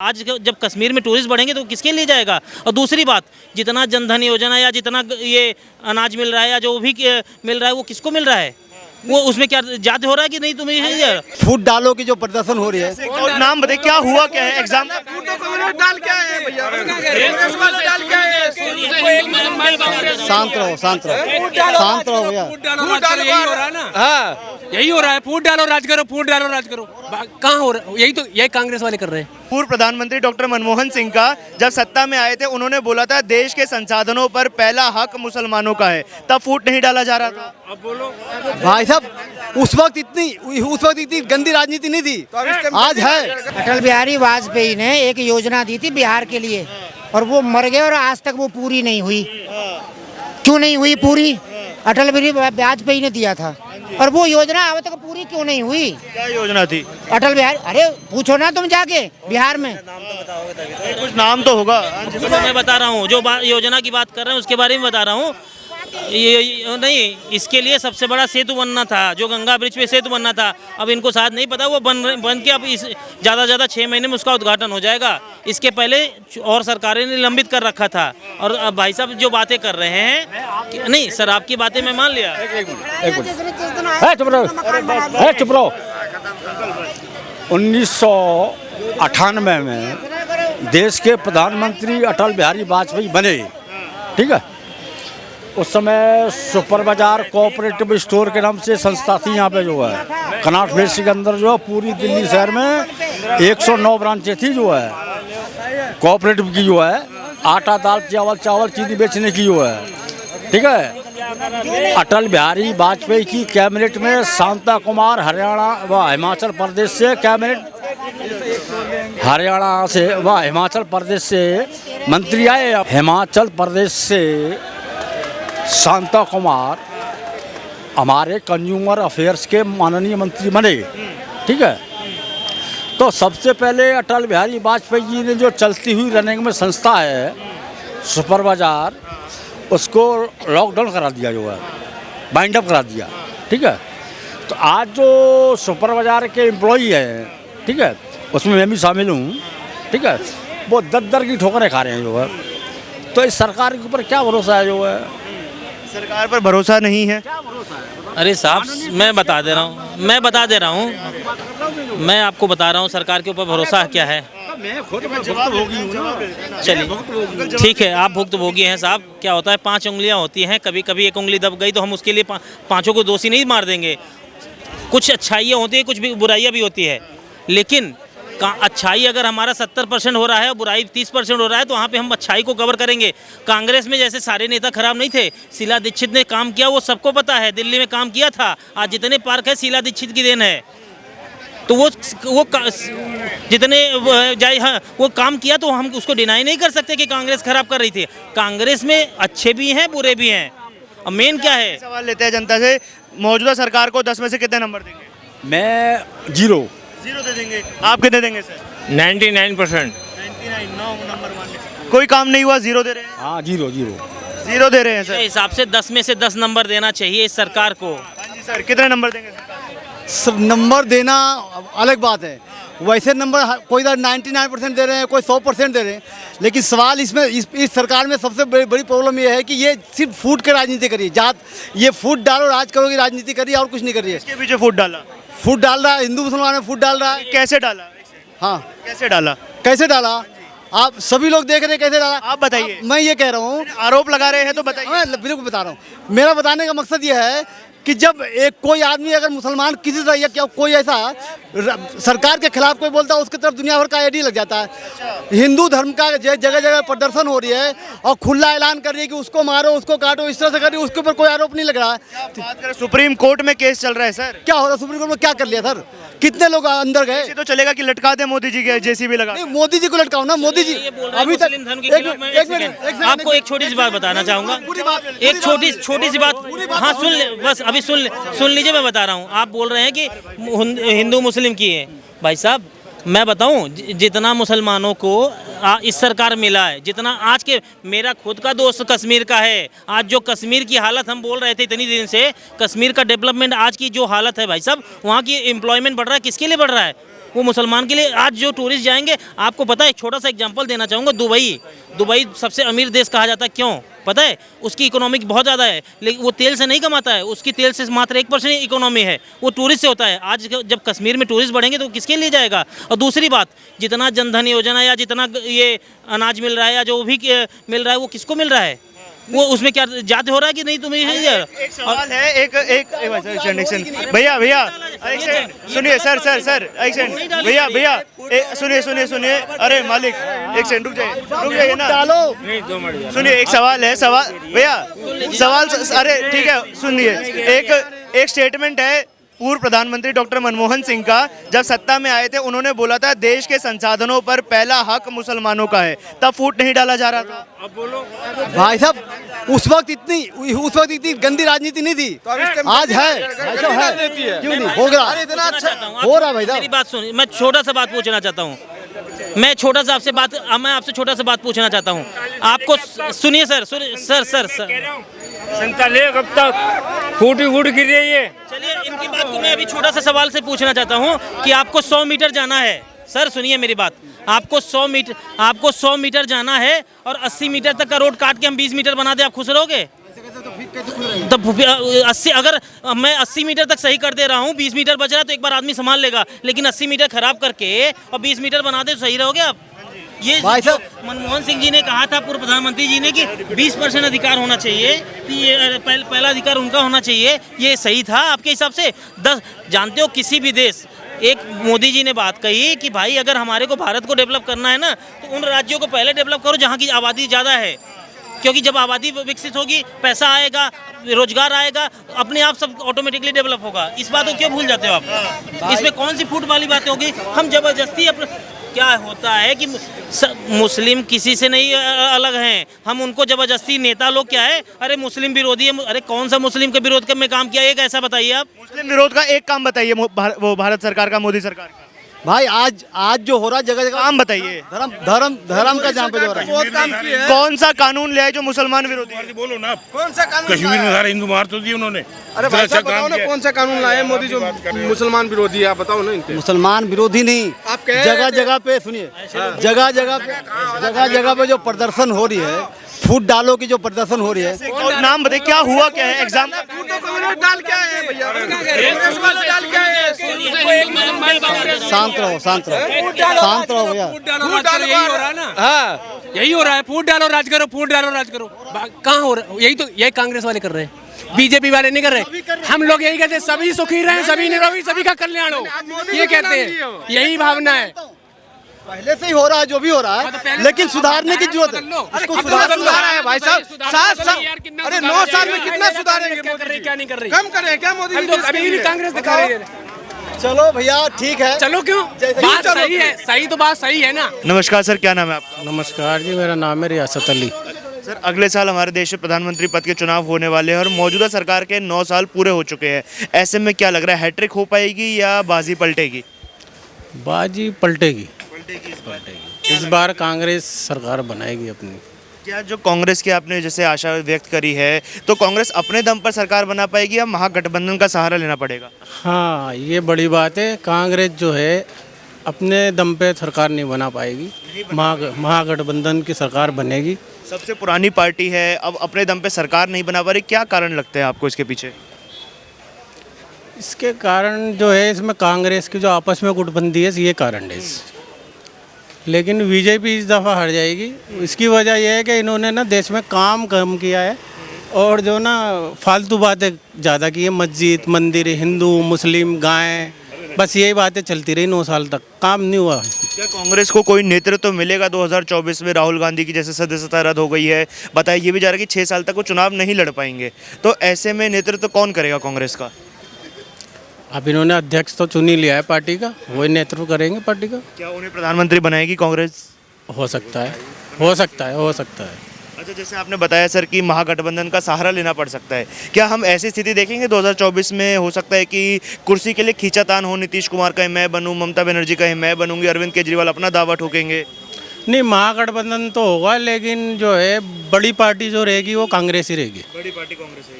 आज जब कश्मीर में टूरिस्ट बढ़ेंगे तो किसके लिए जाएगा। और दूसरी बात, जितना जनधन योजना या जितना ये अनाज मिल रहा है या जो भी मिल रहा है वो किसको मिल रहा है, वो उसमें क्या जाते हो रहा है कि नहीं। तुम्हें फूट डालो की जो प्रदर्शन हो रही है, और नाम बताइए क्या हुआ, क्या है एग्जाम डाल क्या है भैया, शांत रहो शांत रहो शांत रहो भैया। यही हो रहा है ना, हाँ यही हो रहा है, फूट डालो राज करो, फूट डालो राज करो। कहाँ हो रहा है, यही कांग्रेस वाले कर रहे हैं। पूर्व प्रधानमंत्री डॉक्टर मनमोहन सिंह का जब सत्ता में आए थे उन्होंने बोला था देश के संसाधनों पर पहला हक मुसलमानों का है, तब फूट नहीं डाला जा रहा था। अब बोलो भाई साहब उस वक्त इतनी गंदी राजनीति नहीं थी, आज है। अटल बिहारी वाजपेयी ने एक योजना दी थी बिहार के लिए और वो मर गए और आज तक वो पूरी नहीं हुई। क्यों नहीं हुई पूरी? अटल बिहारी वाजपेयी ने दिया था और वो योजना अब तक पूरी क्यों नहीं हुई? क्या योजना थी? अटल बिहारी, अरे पूछो ना तुम जाके बिहार में। कुछ नाम तो होगा। तो मैं बता रहा हूँ, जो योजना की बात कर रहे हैं उसके बारे में बता रहा हूँ। ये नहीं, इसके लिए सबसे बड़ा सेतु बनना था, जो गंगा ब्रिज पे सेतु बनना था। अब इनको शायद नहीं पता, वो बन के अब इस ज़्यादा 6 महीने में उसका उद्घाटन हो जाएगा। इसके पहले और सरकारें ने निलंबित कर रखा था। और अब भाई साहब जो बातें कर रहे हैं, नहीं सर आपकी बातें मैं मान लिया। चुप रहो। 1998 में देश के प्रधानमंत्री अटल बिहारी वाजपेयी बने, ठीक है। उस समय सुपर बाजार कोऑपरेटिव स्टोर के नाम से संस्था थी यहाँ पे, जो है कनॉट प्लेस के अंदर जो है पूरी दिल्ली शहर में 109 ब्रांचें थी जो है कोऑपरेटिव की, जो है आटा दाल चावल चीनी बेचने की, जो है ठीक है। अटल बिहारी वाजपेयी की कैबिनेट में शांता कुमार हरियाणा व हिमाचल प्रदेश से हिमाचल प्रदेश से मंत्री आए। हिमाचल प्रदेश से शांता कुमार हमारे कंज्यूमर अफेयर्स के माननीय मंत्री बने, ठीक है। तो सबसे पहले अटल बिहारी वाजपेयी जी ने जो चलती हुई रनिंग में संस्था है सुपर बाजार, उसको लॉकडाउन करा दिया, जो है बाइंड अप करा दिया, ठीक है। तो आज जो सुपर बाजार के एम्प्लॉई हैं, ठीक है, उसमें मैं भी शामिल हूँ, ठीक है, वो दर की ठोकरें खा रहे हैं, जो है। तो इस सरकार के ऊपर क्या भरोसा है, जो है सरकार पर भरोसा नहीं है। अरे साहब मैं बता दे रहा हूँ, मैं आपको बता रहा हूँ सरकार के ऊपर भरोसा क्या है। चलिए ठीक है, आप भुक्तभोगी हैं साहब। क्या होता है, 5 उंगलियां होती हैं, कभी कभी एक उंगली दब गई तो हम उसके लिए 5 को दोषी नहीं मार देंगे। कुछ अच्छाइयाँ होती है, कुछ भी बुराइयाँ भी होती है, लेकिन अच्छाई अगर हमारा 70% हो रहा है और बुराई 30% हो रहा है तो वहाँ पे हम अच्छाई को कवर करेंगे। कांग्रेस में जैसे सारे नेता खराब नहीं थे, शीला दीक्षित ने काम किया वो सबको पता है, दिल्ली में काम किया था। आज जितने पार्क है शीला दीक्षित की देन है। तो वो जितने हाँ वो काम किया, तो हम उसको डिनाई नहीं कर सकते कि कांग्रेस खराब कर रही थी। कांग्रेस में अच्छे भी हैं बुरे भी हैं। अब मेन क्या है, सवाल लेते हैं जनता से, मौजूदा सरकार को 10 में से कितने नंबर देंगे? मैं 0 दे देंगे। आप कितने देंगे सर? 99%। 99 नंबर मान लीजिए। कोई काम नहीं हुआ, 0 दे रहे हैं? हाँ 0 दे रहे हैं सर। हिसाब से 10 में से 10 नंबर देना चाहिए इस सरकार को। हाँ जी सर, कितने नंबर देंगे? सब नंबर देना अलग बात है, वैसे नंबर कोई 99% दे रहे हैं, कोई 100% दे रहे हैं, लेकिन सवाल इसमें इस सरकार में सबसे बड़ी प्रॉब्लम ये है कि ये सिर्फ फूट के राजनीति करिए, ये फूट डालो राज करो की राजनीति करिए और कुछ नहीं करिए। इसके पीछे फूट डाल रहा है, हिंदू मुसलमान में फूट डाल रहा है। कैसे डाला? हाँ कैसे डाला? आप सभी लोग देख रहे हैं कैसे डाला। आप बताइए। मैं ये कह रहा हूँ, आरोप लगा रहे हैं तो बताइए। मैं बिल्कुल बता रहा हूँ। मेरा बताने का मकसद ये है कि जब कोई आदमी अगर मुसलमान किसी तरह या कोई ऐसा सरकार के खिलाफ कोई बोलता है, उसकी तरफ दुनिया भर का आईडी लग जाता है। हिंदू धर्म का जगह जगह प्रदर्शन हो रही है और खुला ऐलान कर रही है कि उसको मारो उसको काटो, इस तरह से कर रही है, उसके ऊपर कोई आरोप नहीं लग रहा है। बात करें सुप्रीम कोर्ट में केस चल रहा है सर, क्या हो रहा है सुप्रीम कोर्ट में? क्या कर लिया सर? कितने लोग अंदर गए? तो चलेगा कि लटका दे मोदी जी के जेसीबी लगा? नहीं, मोदी जी को लटकाओ ना। मोदी जी अभी तक आपको एक छोटी सी बात बताना चाहूँगा, एक छोटी सी बात। हाँ सुन ले, बस अभी सुन लीजिए, मैं बता रहा हूँ। आप बोल रहे हैं कि हिंदू मुस्लिम की है। भाई साहब मैं बताऊं, जितना मुसलमानों को इस सरकार मिला है, जितना आज के मेरा खुद का दोस्त कश्मीर का है, आज जो कश्मीर की हालत हम बोल रहे थे इतनी दिन से, कश्मीर का डेवलपमेंट आज की जो हालत है भाई साहब, वहाँ की एम्प्लॉयमेंट बढ़ रहा है, किसके लिए बढ़ रहा है? वो मुसलमान के लिए आज जो टूरिस्ट जाएंगे, आपको पता है, छोटा सा एग्जांपल देना चाहूँगा, दुबई सबसे अमीर देश कहा जाता है, क्यों पता है? उसकी इकोनॉमिक बहुत ज़्यादा है, लेकिन वो तेल से नहीं कमाता है, उसकी तेल से मात्र 1% इकोनॉमी है, वो टूरिस्ट से होता है। आज जब कश्मीर में टूरिस्ट बढ़ेंगे तो किसके लिए जाएगा? और दूसरी बात, जितना जनधन योजना या जितना ये अनाज मिल रहा है या जो भी मिल रहा है, वो किसको मिल रहा है? वो उसमें क्या जाते हो रहा है कि नहीं? तुम्हें एक सवाल है, एक भैया भैया एक सेकंड सुनिए, सर एक सेकंड भैया सुनिए, अरे मालिक एक सेकंड रुक जाइए ना, सुनिए, एक सवाल है, भैया सवाल, अरे ठीक है सुनिए, एक स्टेटमेंट है पूर्व प्रधानमंत्री डॉक्टर मनमोहन सिंह का, जब सत्ता में आए थे उन्होंने बोला था देश के संसाधनों पर पहला हक मुसलमानों का है, तब फूट नहीं डाला जा रहा था। अब बोलो भाई साहब, उस वक्त इतनी गंदी राजनीति नहीं थी, आज है, क्यों नहीं हो रहा? इतना अच्छा हो रहा भाई साहब। मेरी बात सुनिए, मैं छोटा सा बात पूछना चाहता हूँ, मैं आपसे छोटा सा बात पूछना चाहता हूँ आपको। सुनिए सर, कब तक फूट गिर रही है? चलिए, इनकी बात को मैं अभी छोटा सा सवाल से पूछना चाहता हूँ कि आपको 100 मीटर जाना है। सर सुनिए मेरी बात, आपको 100 मीटर जाना है और 80 मीटर तक का रोड काट के हम 20 मीटर बना दे, आप खुश रहोगे? तब 80, अगर मैं 80 मीटर तक सही कर दे रहा हूँ, 20 मीटर बच रहा है तो एक बार आदमी संभाल लेगा, लेकिन 80 मीटर खराब करके और 20 मीटर बना दे तो सही रहोगे आप? ये मनमोहन सिंह जी ने कहा था, पूर्व प्रधानमंत्री जी ने, कि 20% अधिकार होना चाहिए, कि ये पहला अधिकार उनका होना चाहिए, ये सही था आपके हिसाब से? 10 जानते हो, किसी भी देश, एक मोदी जी ने बात कही कि भाई अगर हमारे को भारत को डेवलप करना है ना, तो उन राज्यों को पहले डेवलप करो जहाँ की आबादी ज़्यादा है, क्योंकि जब आबादी विकसित होगी, पैसा आएगा, रोजगार आएगा, अपने आप सब ऑटोमेटिकली डेवलप होगा। इस बात को क्यों भूल जाते हो आप? इसमें कौन सी फूट वाली बातें होगी? हम जबरदस्ती अपने, क्या होता है कि मुस्लिम किसी से नहीं अलग हैं, हम उनको जबरदस्ती, नेता लोग क्या है, अरे मुस्लिम विरोधी है, अरे कौन सा मुस्लिम के विरोध में काम किया, एक ऐसा बताइए आप। मुस्लिम विरोध का एक काम बताइए, वो भारत सरकार का, मोदी सरकार का। भाई आज जो हो रहा है जगह काम बताइए। धर्म का जहाँ पे जो हो रहा है, कौन सा कानून ले आए जो मुसलमान विरोधी है? बोलो ना, कौन सा कानून? कश्मीर में सारे हिंदू मार तो दिए उन्होंने। अरे भाई साहब बताओ ना, कौन सा कानून लाए मोदी जो मुसलमान विरोधी है, आप बताओ ना इनके। मुसलमान विरोधी नहीं, आप कह जगह जगह पे सुनिए, जगह जगह पे जो प्रदर्शन हो रही है, फूट डालो की जो प्रदर्शन हो रही है, और नाम बताइए, क्या हुआ, क्या है एग्जाम? डाल क्या है भैया? शांत रहो भैया। यही हो रहा है ना, हाँ यही हो रहा है, फूट डालो राज करो, फूट डालो राज करो। कहाँ हो रहा है? यही कांग्रेस वाले कर रहे हैं, बीजेपी वाले नहीं कर रहे। हम लोग यही कहते हैं, सभी सुखी रहें, सभी निरोगी, सभी का कल्याण हो, ये कहते हैं, यही भावना है। पहले से ही हो रहा है जो भी हो रहा है, लेकिन सुधारने की जरूरत है। इसको सुधारा है भाई साहब, 7 साल, अरे 9 साल में कितना सुधारेंगे? क्या नहीं कर रही? कम करें क्या मोदी जी? अभी भी कांग्रेस दिखा रही है। चलो भैया ठीक है, चलो क्यों, बात सही है, सही तो बात सही है ना। नमस्कार सर, क्या नाम है आपका? नमस्कार जी, मेरा नाम है रियासत अली। सर, अगले साल हमारे देश में प्रधानमंत्री पद के चुनाव होने वाले हैं और मौजूदा सरकार के 9 साल पूरे हो चुके हैं। ऐसे में क्या लग रहा है, हैट्रिक हो पाएगी या बाजी पलटेगी? बाजी पलटेगी। इस बार कांग्रेस सरकार बनाएगी अपनी। क्या जो कांग्रेस की आपने जैसे आशा व्यक्त करी है, तो कांग्रेस अपने दम पर सरकार बना पाएगी या महागठबंधन का सहारा लेना पड़ेगा? हाँ, ये बड़ी बात है। कांग्रेस जो है अपने दम पे सरकार नहीं बना पाएगी, महागठबंधन की सरकार बनेगी। सबसे पुरानी पार्टी है, अब अपने दम पे सरकार नहीं बना पा रही, क्या कारण लगता है आपको इसके पीछे? इसके कारण जो है, इसमें कांग्रेस की जो आपस में गुटबंदी है, ये कारण है। लेकिन बीजेपी इस दफ़ा हार जाएगी। इसकी वजह यह है कि इन्होंने ना देश में काम कम किया है और जो ना फालतू बातें ज़्यादा की है, मस्जिद, मंदिर, हिंदू मुस्लिम, गाय, बस यही बातें चलती रही 9 साल तक, काम नहीं हुआ। क्या कांग्रेस को कोई नेतृत्व मिलेगा 2024 में? राहुल गांधी की जैसे सदस्यता रद्द हो गई है, बताया ये भी जा रहा है कि 6 साल तक वो चुनाव नहीं लड़ पाएंगे, तो ऐसे में नेतृत्व कौन करेगा कांग्रेस का? अब इन्होंने अध्यक्ष तो चुन ही लिया है पार्टी का, वही नेतृत्व करेंगे पार्टी का। क्या उन्हें प्रधानमंत्री बनाएगी कांग्रेस? हो सकता है, हो सकता है, हो सकता है। अच्छा, जैसे आपने बताया सर कि महागठबंधन का सहारा लेना पड़ सकता है, क्या हम ऐसी स्थिति देखेंगे 2024 में? हो सकता है कि कुर्सी के लिए खींचातान हो, नीतीश कुमार का मैं बनूं, ममता बनर्जी का मैं बनूंगी, अरविंद केजरीवाल अपना दावा ठोकेंगे? नहीं, महागठबंधन तो होगा, लेकिन जो है बड़ी पार्टी जो रहेगी वो कांग्रेस ही रहेगी। बड़ी पार्टी कांग्रेस है।